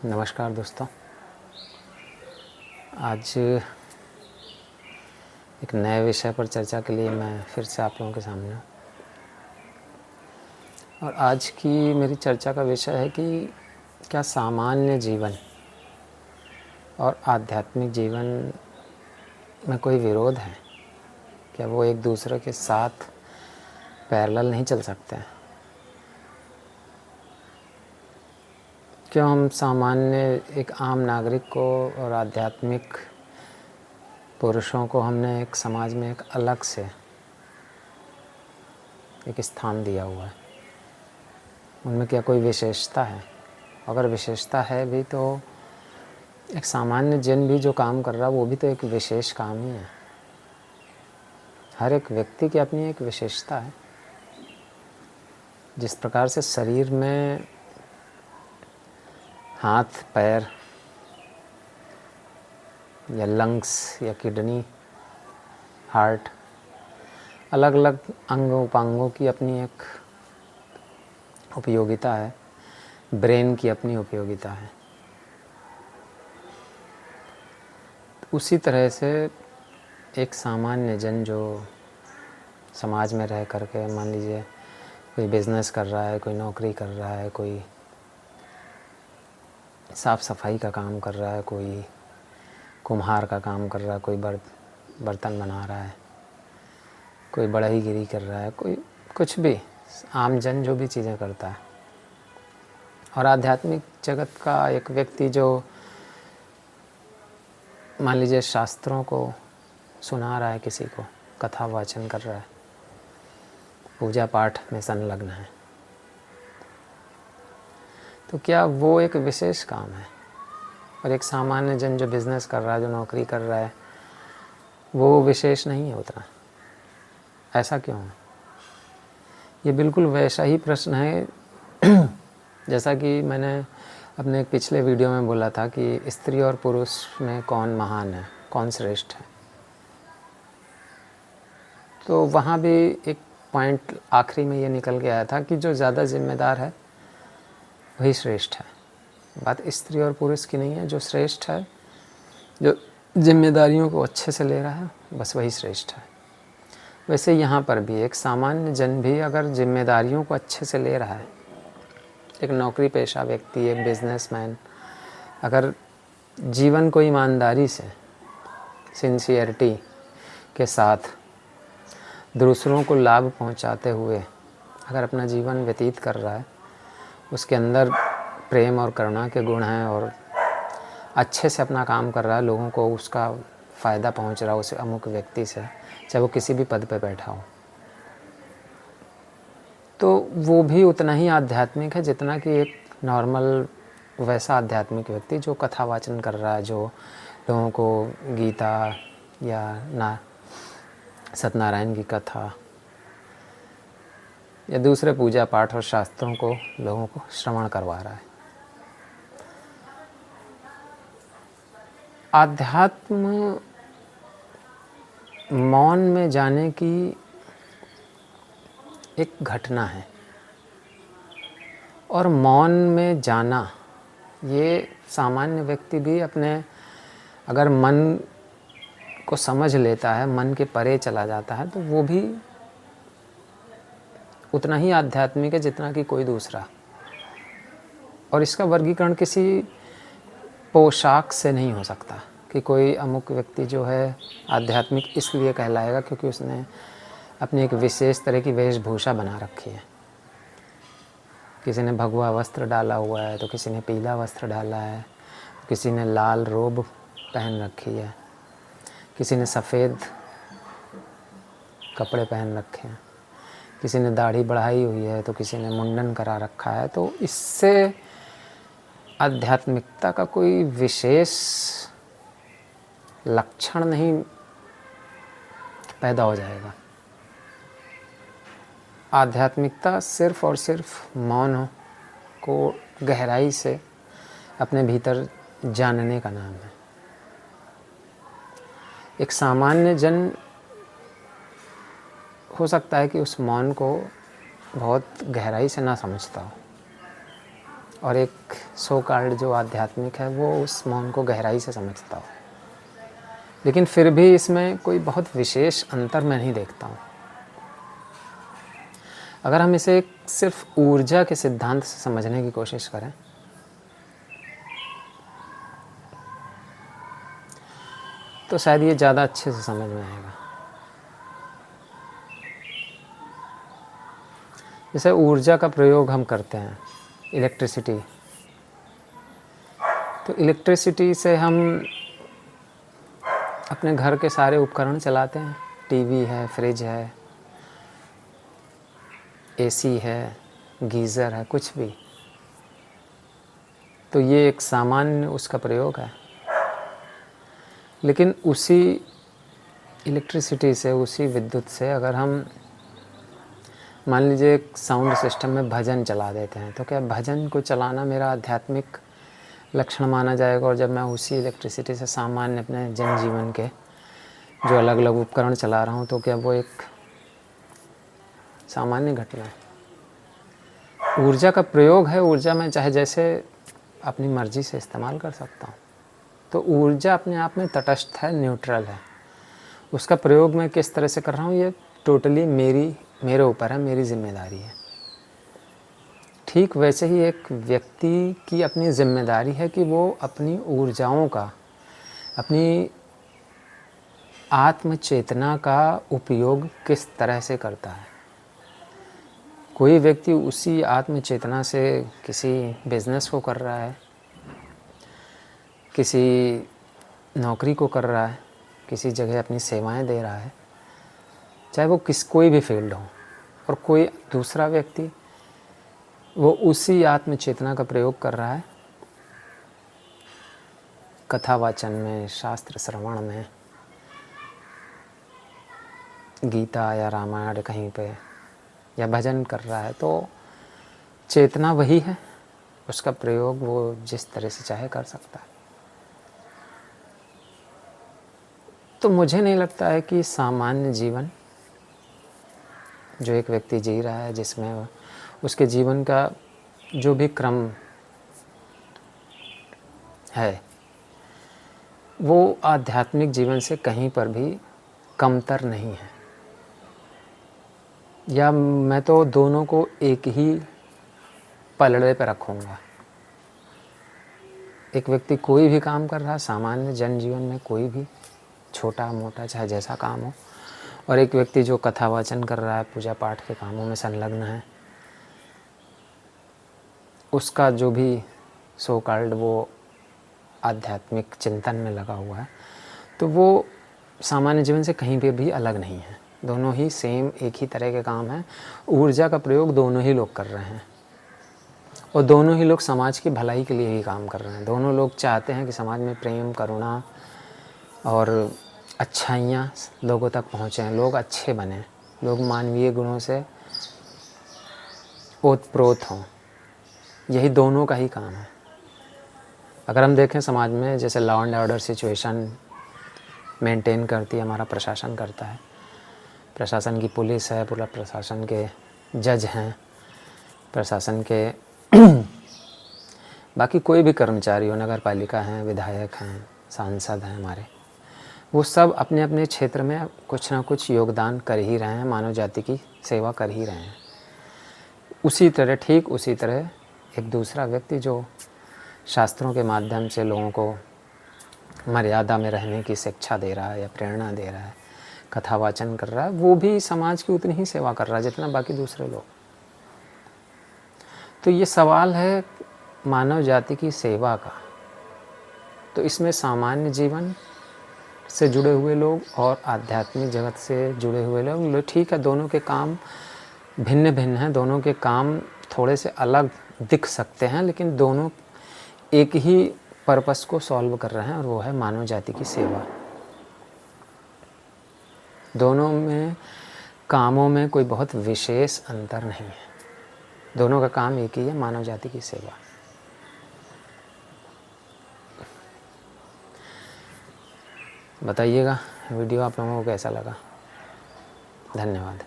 नमस्कार दोस्तों। आज एक नए विषय पर चर्चा के लिए मैं फिर से आप लोगों के सामने हूँ। और आज की मेरी चर्चा का विषय है कि क्या सामान्य जीवन और आध्यात्मिक जीवन में कोई विरोध है? क्या वो एक दूसरे के साथ पैरेलल नहीं चल सकते हैं? क्यों हम सामान्य एक आम नागरिक को और आध्यात्मिक पुरुषों को हमने एक समाज में एक अलग से एक स्थान दिया हुआ है? उनमें क्या कोई विशेषता है? अगर विशेषता है भी तो एक सामान्य जन भी जो काम कर रहा है वो भी तो एक विशेष काम ही है। हर एक व्यक्ति की अपनी एक विशेषता है। जिस प्रकार से शरीर में हाथ, पैर या लंग्स या किडनी, हार्ट, अलग अलग अंग उपांगों की अपनी एक उपयोगिता है, ब्रेन की अपनी उपयोगिता है। उसी तरह से एक सामान्य जन जो समाज में रह करके, मान लीजिए कोई बिज़नेस कर रहा है, कोई नौकरी कर रहा है, कोई साफ़ सफाई का काम कर रहा है, कोई कुम्हार का काम कर रहा है, कोई बर्तन बना रहा है, कोई बढ़ईगिरी कर रहा है, कोई कुछ भी आम जन जो भी चीज़ें करता है। और आध्यात्मिक जगत का एक व्यक्ति जो मान लीजिए शास्त्रों को सुना रहा है, किसी को कथा वाचन कर रहा है, पूजा पाठ में संलग्न है, तो क्या वो एक विशेष काम है? और एक सामान्य जन जो बिज़नेस कर रहा है, जो नौकरी कर रहा है, वो विशेष नहीं है उतना? ऐसा क्यों है? ये बिल्कुल वैसा ही प्रश्न है जैसा कि मैंने अपने एक पिछले वीडियो में बोला था कि स्त्री और पुरुष में कौन महान है, कौन श्रेष्ठ है। तो वहाँ भी एक पॉइंट आखिरी में ये निकल के आया था कि जो ज़्यादा जिम्मेदार है वही श्रेष्ठ है। बात स्त्री और पुरुष की नहीं है। जो श्रेष्ठ है, जो जिम्मेदारियों को अच्छे से ले रहा है, बस वही श्रेष्ठ है। वैसे यहाँ पर भी एक सामान्य जन भी अगर जिम्मेदारियों को अच्छे से ले रहा है, एक नौकरी पेशा व्यक्ति, एक बिजनेसमैन अगर जीवन को ईमानदारी से, सिंसियरिटी के साथ दूसरों को लाभ पहुंचाते हुए अगर अपना जीवन व्यतीत कर रहा है, उसके अंदर प्रेम और करुणा के गुण हैं और अच्छे से अपना काम कर रहा है, लोगों को उसका फ़ायदा पहुंच रहा है उस अमुक व्यक्ति से, चाहे वो किसी भी पद पे बैठा हो, तो वो भी उतना ही आध्यात्मिक है जितना कि एक नॉर्मल वैसा आध्यात्मिक व्यक्ति जो कथा वाचन कर रहा है, जो लोगों को गीता या सत्यनारायण की कथा या दूसरे पूजा पाठ और शास्त्रों को लोगों को श्रवण करवा रहा है। आध्यात्म मौन में जाने की एक घटना है, और मौन में जाना ये सामान्य व्यक्ति भी अपने अगर मन को समझ लेता है, मन के परे चला जाता है, तो वो भी उतना ही आध्यात्मिक है जितना कि कोई दूसरा। और इसका वर्गीकरण किसी पोशाक से नहीं हो सकता कि कोई अमुक व्यक्ति जो है आध्यात्मिक इसलिए कहलाएगा क्योंकि उसने अपनी एक विशेष तरह की वेशभूषा बना रखी है। किसी ने भगवा वस्त्र डाला हुआ है, तो किसी ने पीला वस्त्र डाला है, किसी ने लाल रोब पहन रखी है, किसी ने सफ़ेद कपड़े पहन रखे हैं, किसी ने दाढ़ी बढ़ाई हुई है, तो किसी ने मुंडन करा रखा है। तो इससे आध्यात्मिकता का कोई विशेष लक्षण नहीं पैदा हो जाएगा। आध्यात्मिकता सिर्फ़ और सिर्फ मौन को गहराई से अपने भीतर जानने का नाम है। एक सामान्य जन हो सकता है कि उस मौन को बहुत गहराई से ना समझता हो, और एक सो कॉल्ड जो आध्यात्मिक है वो उस मौन को गहराई से समझता हो। लेकिन फिर भी इसमें कोई बहुत विशेष अंतर मैं नहीं देखता हूँ। अगर हम इसे सिर्फ ऊर्जा के सिद्धांत से समझने की कोशिश करें तो शायद ये ज़्यादा अच्छे से समझ में आएगा। जैसे ऊर्जा का प्रयोग हम करते हैं, इलेक्ट्रिसिटी, तो इलेक्ट्रिसिटी से हम अपने घर के सारे उपकरण चलाते हैं। टीवी है, फ्रिज है, एसी है, गीज़र है, कुछ भी। तो ये एक सामान्य उसका प्रयोग है। लेकिन उसी इलेक्ट्रिसिटी से, उसी विद्युत से अगर हम मान लीजिए एक साउंड सिस्टम में भजन चला देते हैं, तो क्या भजन को चलाना मेरा आध्यात्मिक लक्षण माना जाएगा? और जब मैं उसी इलेक्ट्रिसिटी से सामान्य अपने जनजीवन के जो अलग अलग उपकरण चला रहा हूँ, तो क्या वो एक सामान्य घटना है? ऊर्जा का प्रयोग है। ऊर्जा मैं चाहे जैसे अपनी मर्ज़ी से इस्तेमाल कर सकता हूँ। तो ऊर्जा अपने आप में तटस्थ है, न्यूट्रल है। उसका प्रयोग मैं किस तरह से कर रहा हूँ ये टोटली मेरे ऊपर है, मेरी जिम्मेदारी है। ठीक वैसे ही एक व्यक्ति की अपनी जिम्मेदारी है कि वो अपनी ऊर्जाओं का, अपनी आत्मचेतना का उपयोग किस तरह से करता है। कोई व्यक्ति उसी आत्मचेतना से किसी बिजनेस को कर रहा है, किसी नौकरी को कर रहा है, किसी जगह अपनी सेवाएं दे रहा है, चाहे वो कोई भी फील्ड हो। और कोई दूसरा व्यक्ति वो उसी आत्मचेतना का प्रयोग कर रहा है कथावाचन में, शास्त्र श्रवण में, गीता या रामायण कहीं पे, या भजन कर रहा है। तो चेतना वही है, उसका प्रयोग वो जिस तरह से चाहे कर सकता है। तो मुझे नहीं लगता है कि सामान्य जीवन जो एक व्यक्ति जी रहा है, जिसमें उसके जीवन का जो भी क्रम है वो आध्यात्मिक जीवन से कहीं पर भी कमतर नहीं है। या मैं तो दोनों को एक ही पलड़े पर रखूँगा। एक व्यक्ति कोई भी काम कर रहा है सामान्य जनजीवन में, कोई भी छोटा मोटा चाहे जैसा काम हो, और एक व्यक्ति जो कथावाचन कर रहा है, पूजा पाठ के कामों में संलग्न है, उसका जो भी सो कॉल्ड वो आध्यात्मिक चिंतन में लगा हुआ है, तो वो सामान्य जीवन से कहीं पे भी अलग नहीं है। दोनों ही सेम एक ही तरह के काम हैं। ऊर्जा का प्रयोग दोनों ही लोग कर रहे हैं और दोनों ही लोग समाज की भलाई के लिए ही काम कर रहे हैं। दोनों लोग चाहते हैं कि समाज में प्रेम, करुणा और अच्छाइयाँ लोगों तक पहुँचें, लोग अच्छे बने, लोग मानवीय गुणों से ओतप्रोत हों। यही दोनों का ही काम है। अगर हम देखें समाज में जैसे law and order situation maintain करती है, हमारा प्रशासन करता है, प्रशासन की पुलिस है, पूरा प्रशासन के जज हैं, प्रशासन के बाकी कोई भी कर्मचारी हो, नगर पालिका हैं, विधायक हैं, सांसद हैं हमारे, वो सब अपने अपने क्षेत्र में कुछ ना कुछ योगदान कर ही रहे हैं, मानव जाति की सेवा कर ही रहे हैं। उसी तरह, ठीक उसी तरह एक दूसरा व्यक्ति जो शास्त्रों के माध्यम से लोगों को मर्यादा में रहने की शिक्षा दे रहा है या प्रेरणा दे रहा है, कथावाचन कर रहा है, वो भी समाज की उतनी ही सेवा कर रहा है जितना बाकी दूसरे लोग। तो ये सवाल है मानव जाति की सेवा का। तो इसमें सामान्य जीवन से जुड़े हुए लोग और आध्यात्मिक जगत से जुड़े हुए लोग, ठीक है, दोनों के काम भिन्न भिन्न हैं, दोनों के काम थोड़े से अलग दिख सकते हैं, लेकिन दोनों एक ही पर्पस को सॉल्व कर रहे हैं और वो है मानव जाति की सेवा। दोनों में कामों में कोई बहुत विशेष अंतर नहीं है, दोनों का काम एक ही है, मानव जाति की सेवा। बताइएगा वीडियो आप लोगों को कैसा लगा। धन्यवाद।